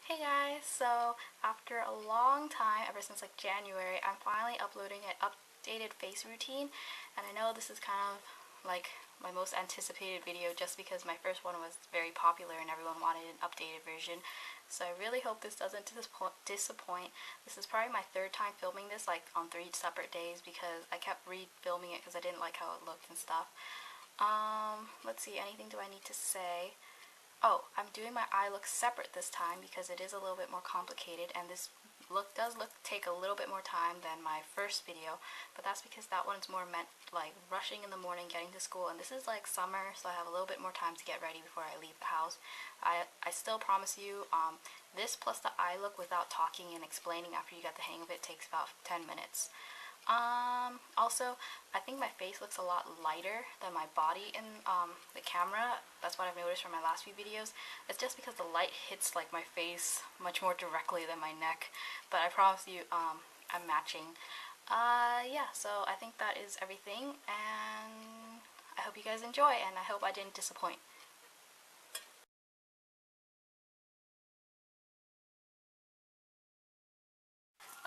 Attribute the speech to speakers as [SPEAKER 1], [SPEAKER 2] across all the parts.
[SPEAKER 1] Hey guys, so after a long time, ever since like January, I'm finally uploading an updated face routine, and I know this is kind of like my most anticipated video just because my first one was very popular and everyone wanted an updated version. So I really hope this doesn't disappoint. This is probably my third time filming this, like on 3 separate days, because I kept re-filming it because I didn't like how it looked and stuff. Let's see, anything do I need to say? Oh, I'm doing my eye look separate this time because it is a little bit more complicated, and this look does take a little bit more time than my first video, but that's because that one's more meant like rushing in the morning getting to school, and this is like summer, so I have a little bit more time to get ready before I leave the house. I still promise you, this plus the eye look without talking and explaining after you get the hang of it takes about 10 minutes. Also, I think my face looks a lot lighter than my body in the camera. That's what I've noticed from my last few videos. It's just because the light hits like my face much more directly than my neck, but I promise you, I'm matching. Yeah, so I think that is everything, and I hope you guys enjoy, and I hope I didn't disappoint.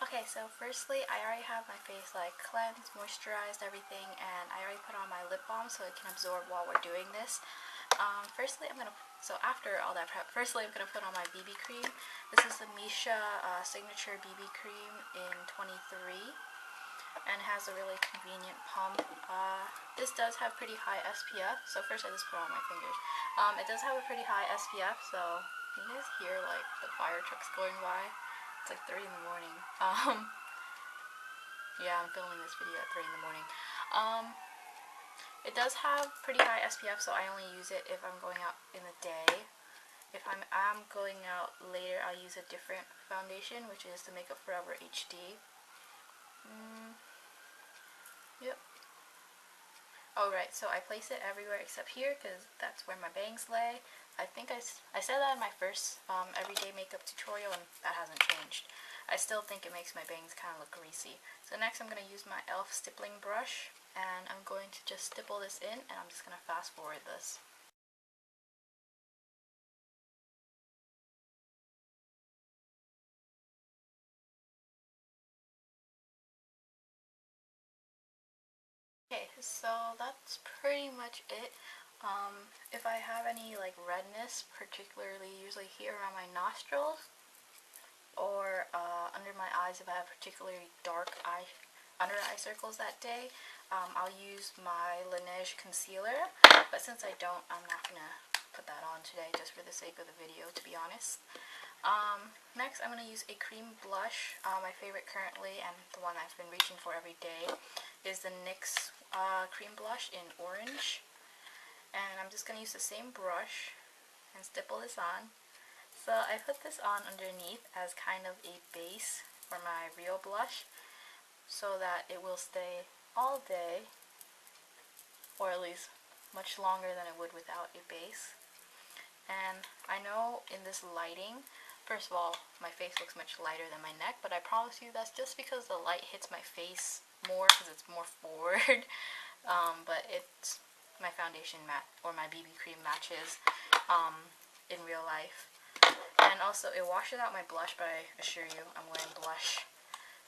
[SPEAKER 1] Okay, so firstly, I already have my face like cleansed, moisturized, everything, and I already put on my lip balm so it can absorb while we're doing this. So after all that prep, firstly I'm gonna put on my BB cream. This is the Missha Signature BB Cream in 23, and has a really convenient pump. This does have pretty high SPF, so first I just put on my fingers. It does have a pretty high SPF, so you guys hear like the fire trucks going by. It's like 3 in the morning. Yeah, I'm filming this video at 3 in the morning. It does have pretty high SPF, so I only use it if I'm going out in the day. If I'm going out later, I'll use a different foundation, which is the Makeup Forever HD. Yep. Oh right, so I place it everywhere except here because that's where my bangs lay. I think I said that in my first everyday makeup tutorial, and that hasn't changed. I still think it makes my bangs kind of look greasy. So next I'm going to use my e.l.f. stippling brush, and I'm going to just stipple this in, and I'm just going to fast forward this. Okay, so that's pretty much it. If I have any like redness, particularly usually here around my nostrils, or under my eyes if I have particularly dark under eye circles that day, I'll use my Laneige concealer, but since I don't, I'm not going to put that on today just for the sake of the video, to be honest. Next I'm going to use a cream blush. My favorite currently, and the one I've been reaching for every day, is the NYX cream blush in orange. And I'm just going to use the same brush and stipple this on. So I put this on underneath as kind of a base for my real blush, so that it will stay all day, or at least much longer than it would without a base. And I know in this lighting, first of all, my face looks much lighter than my neck, but I promise you that's just because the light hits my face more because it's more forward. But it's my foundation or my BB cream matches in real life. And also, it washes out my blush, but I assure you, I'm wearing blush.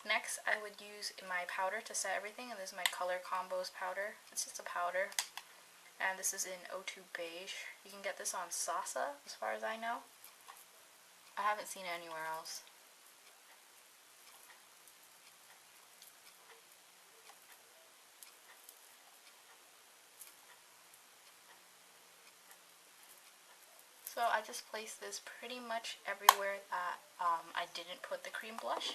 [SPEAKER 1] Next, I would use my powder to set everything, and this is my Color Combos powder. It's just a powder, and this is in O2 Beige. You can get this on Sasa, as far as I know. I haven't seen it anywhere else. So I just placed this pretty much everywhere that I didn't put the cream blush.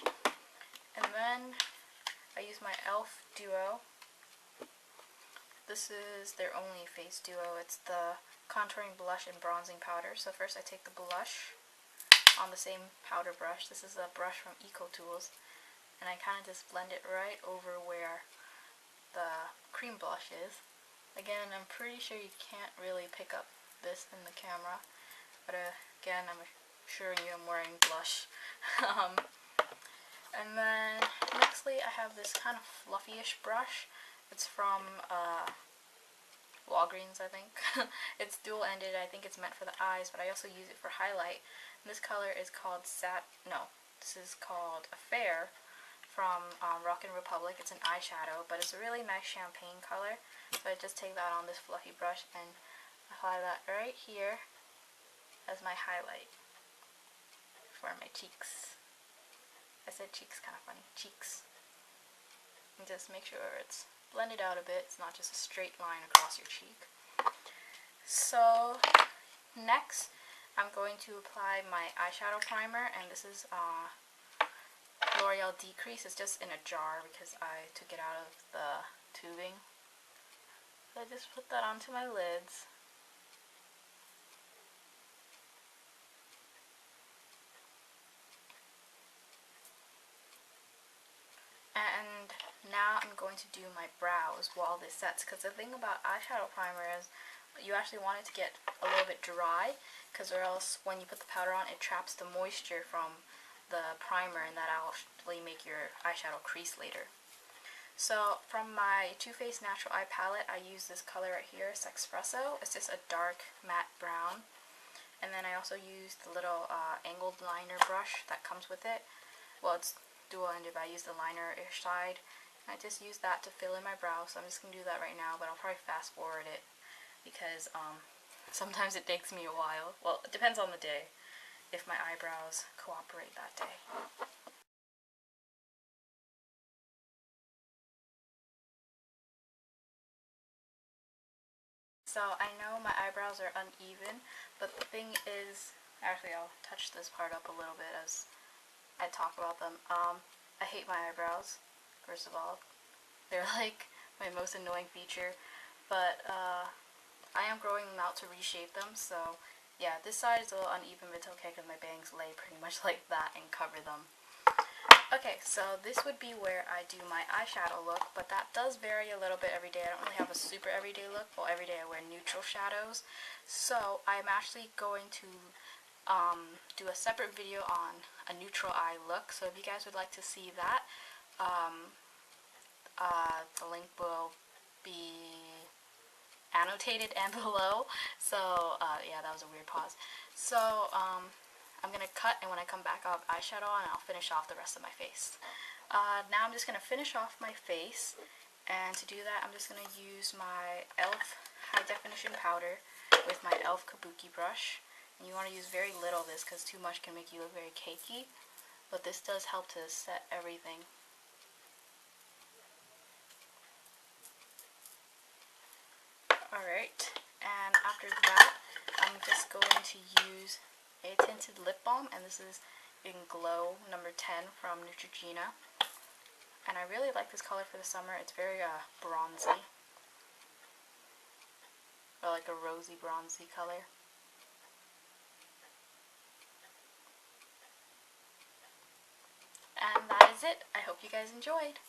[SPEAKER 1] And then I use my e.l.f. Duo. This is their only face duo. It's the contouring blush and bronzing powder. So first I take the blush on the same powder brush. This is a brush from EcoTools. And I kind of just blend it right over where the cream blush is. Again, I'm pretty sure you can't really pick up this in the camera. But again, I'm assuring you I'm wearing blush. And then nextly I have this kind of fluffy-ish brush. It's from Walgreens, I think. It's dual-ended. I think it's meant for the eyes, but I also use it for highlight. And this color is called this is called Affair from Rockin' Republic. It's an eyeshadow, but it's a really nice champagne color. So I just take that on this fluffy brush and apply that right here as my highlight for my cheeks. I said cheeks, kind of funny. Cheeks. And just make sure it's blended out a bit. It's not just a straight line across your cheek. So next, I'm going to apply my eyeshadow primer, and this is L'Oreal De-Crease. It's just in a jar because I took it out of the tubing. So I just put that onto my lids. And now I'm going to do my brows while this sets, because the thing about eyeshadow primer is you actually want it to get a little bit dry, because or else when you put the powder on, it traps the moisture from the primer, and that'll actually make your eyeshadow crease later. So from my Too Faced Natural Eye Palette, I use this color right here, Sexpresso. It's just a dark matte brown. And then I also use the little angled liner brush that comes with it. Well, it's dual-ended, but I use the liner-ish side. And I just use that to fill in my brow, so I'm just going to do that right now, but I'll probably fast-forward it because sometimes it takes me a while. Well, it depends on the day, if my eyebrows cooperate that day. So I know my eyebrows are uneven, but the thing is, actually I'll touch this part up a little bit as I talk about them. I hate my eyebrows, first of all. They're like my most annoying feature, but I am growing them out to reshape them, so yeah, this side is a little uneven, but it's okay because my bangs lay pretty much like that and cover them. Okay, so this would be where I do my eyeshadow look, but that does vary a little bit every day. I don't really have a super everyday look. Well, every day I wear neutral shadows. So I'm actually going to do a separate video on a neutral eye look. So if you guys would like to see that, the link will be annotated and below. So yeah, that was a weird pause. So I'm going to cut, and when I come back I'll have eyeshadow on and I'll finish off the rest of my face. Now I'm just going to finish off my face, and to do that I'm just going to use my e.l.f. high definition powder with my e.l.f. kabuki brush. And you want to use very little of this because too much can make you look very cakey, but this does help to set everything. Alright, and after that I'm just going to use a tinted lip balm, and this is in Glow number 10 from Neutrogena. And I really like this color for the summer. It's very bronzy, or like a rosy bronzy color. And that is it. I hope you guys enjoyed.